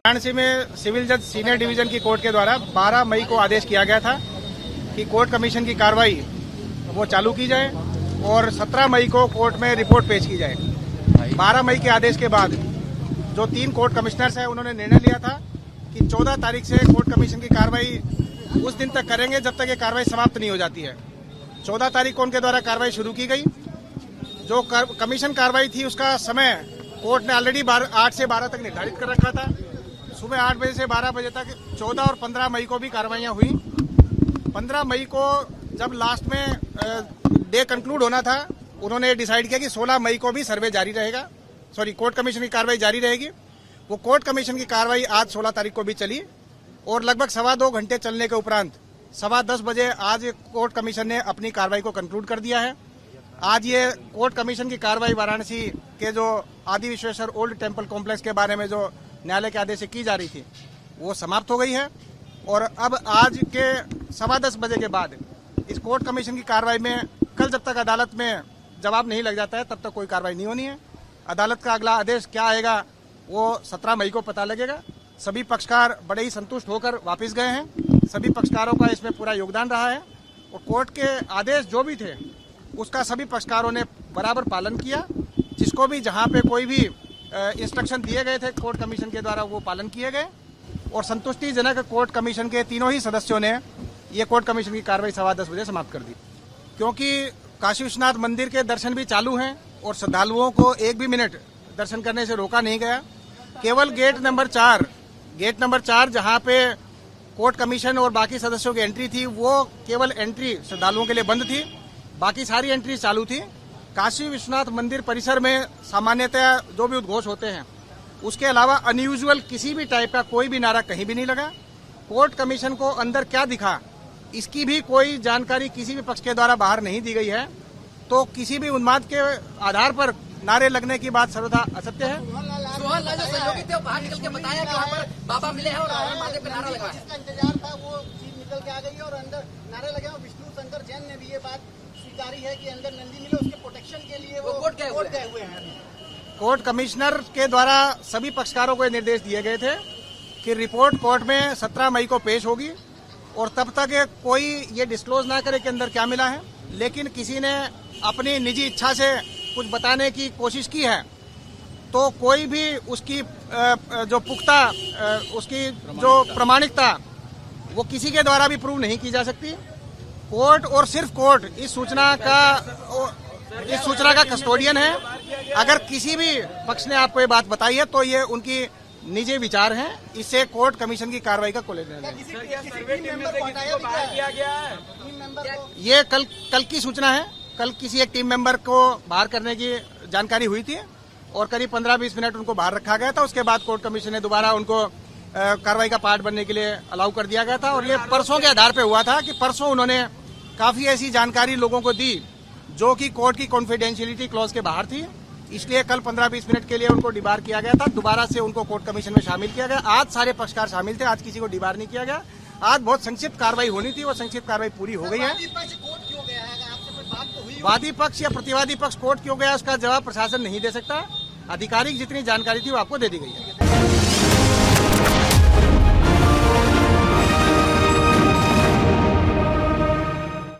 वाराणसी में सिविल जज senior division की कोर्ट के द्वारा 12 मई को आदेश किया गया था कि कोर्ट कमीशन की कार्रवाई वो चालू की जाए और 17 मई को कोर्ट में रिपोर्ट पेश की जाए। 12 मई के आदेश के बाद जो 3 कोर्ट कमिश्नर्स हैं उन्होंने निर्णय लिया था कि 14 तारीख से कोर्ट कमीशन की कार्रवाई उस दिन तक करेंगे जब तक ये कार्रवाई समाप्त नहीं हो जाती है। 14 तारीख को उनके द्वारा कार्रवाई शुरू की गई। जो कमीशन कार्रवाई थी उसका समय कोर्ट ने ऑलरेडी 8 से 12 तक निर्धारित कर रखा था। सुबह 8 बजे से 12 बजे तक 14 और 15 मई को भी कार्रवाइयां हुई। 15 मई को जब लास्ट में डे कंक्लूड होना था, उन्होंने डिसाइड किया कि 16 मई को भी सर्वे जारी रहेगा, कोर्ट कमीशन की कार्रवाई जारी रहेगी। वो कोर्ट कमीशन की कार्रवाई आज 16 तारीख को भी चली और लगभग 2.25 घंटे चलने के उपरांत 10:15 बजे आज कोर्ट कमीशन ने अपनी कार्रवाई को कंक्लूड कर दिया है। आज ये कोर्ट कमीशन की कार्रवाई वाराणसी के जो आदि विश्वेश्वर ओल्ड टेम्पल कॉम्प्लेक्स के बारे में जो न्यायालय के आदेश से की जा रही थी वो समाप्त हो गई है और अब आज के 10:15 बजे के बाद इस कोर्ट कमीशन की कार्रवाई में कल जब तक अदालत में जवाब नहीं लग जाता है तब तक कोई कार्रवाई नहीं होनी है। अदालत का अगला आदेश क्या आएगा वो 17 मई को पता लगेगा। सभी पक्षकार बड़े ही संतुष्ट होकर वापस गए हैं। सभी पक्षकारों का इसमें पूरा योगदान रहा है और कोर्ट के आदेश जो भी थे उसका सभी पक्षकारों ने बराबर पालन किया। जिसको भी जहां पे कोई भी इंस्ट्रक्शन दिए गए थे कोर्ट कमीशन के द्वारा वो पालन किए गए और संतुष्टिजनक कोर्ट कमीशन के तीनों ही सदस्यों ने ये कोर्ट कमीशन की कार्रवाई 10:15 बजे समाप्त कर दी। क्योंकि काशी विश्वनाथ मंदिर के दर्शन भी चालू हैं और श्रद्धालुओं को एक भी मिनट दर्शन करने से रोका नहीं गया। केवल गेट नंबर 4 जहां पे कोर्ट कमीशन और बाकी सदस्यों की एंट्री थी वो केवल एंट्री श्रद्धालुओं के लिए बंद थी, बाकी सारी एंट्री चालू थी। काशी विश्वनाथ मंदिर परिसर में सामान्यतः जो भी उद्घोष होते हैं उसके अलावा अनयूजुअल किसी भी टाइप का कोई भी नारा कहीं भी नहीं लगा। कोर्ट कमीशन को अंदर क्या दिखा इसकी भी कोई जानकारी किसी भी पक्ष के द्वारा बाहर नहीं दी गई है। तो किसी भी उन्माद के आधार पर नारे लगने की बात सर्वथा असत्य है। जो सहयोगी थे वो बाहर निकल के बताया कि वहाँ पर बाबा मिले हैं और माथे पे नारा लगा। जिसका इंतजार था वो चीज निकल के आ गई और अंदर नारे लगे। और विष्णु शंकर जैन ने भी ये बात स्वीकारी है कि अंदर नंदी मिले, उसके प्रोटेक्शन के लिए वो कोर्ट गए हुए हैं। कोर्ट कमिश्नर के द्वारा सभी पक्षकारों को निर्देश दिए गए थे कि रिपोर्ट कोर्ट में 17 मई को पेश होगी और तब तक कोई ये डिस्क्लोज ना करे कि अंदर क्या मिला है। लेकिन किसी ने अपनी निजी इच्छा से कुछ बताने की कोशिश की है तो कोई भी उसकी जो पुख्ता उसकी जो प्रामाणिकता वो किसी के द्वारा भी प्रूव नहीं की जा सकती। कोर्ट और सिर्फ कोर्ट इस सूचना का कस्टोडियन है। अगर किसी भी पक्ष ने आपको ये बात बताई है तो ये उनकी निजी विचार हैं। इससे कोर्ट कमीशन की कार्रवाई का कोई लेना नहीं। ये कल की सूचना है। कल किसी एक टीम मेंबर को बाहर करने की जानकारी हुई थी और करीब 15-20 मिनट उनको बाहर रखा गया था। उसके बाद कोर्ट कमीशन ने दोबारा उनको कार्रवाई का पार्ट बनने के लिए अलाउ कर दिया गया था और ये परसों के आधार पे हुआ था कि परसों उन्होंने काफी ऐसी जानकारी लोगों को दी जो कि कोर्ट की कॉन्फिडेंशियलिटी क्लॉज के बाहर थी। इसलिए कल 15-20 मिनट के लिए उनको डिबार किया गया था। दोबारा से उनको कोर्ट कमीशन में शामिल किया गया। आज सारे पक्षकार शामिल थे, आज किसी को डिबार नहीं किया गया। आज बहुत संक्षिप्त कार्रवाई होनी थी, वो संक्षिप्त कार्रवाई पूरी हो गई है। वादी पक्ष या प्रतिवादी पक्ष कोर्ट क्यों गया उसका जवाब प्रशासन नहीं दे सकता। आधिकारिक जितनी जानकारी थी वो आपको दे दी गई है।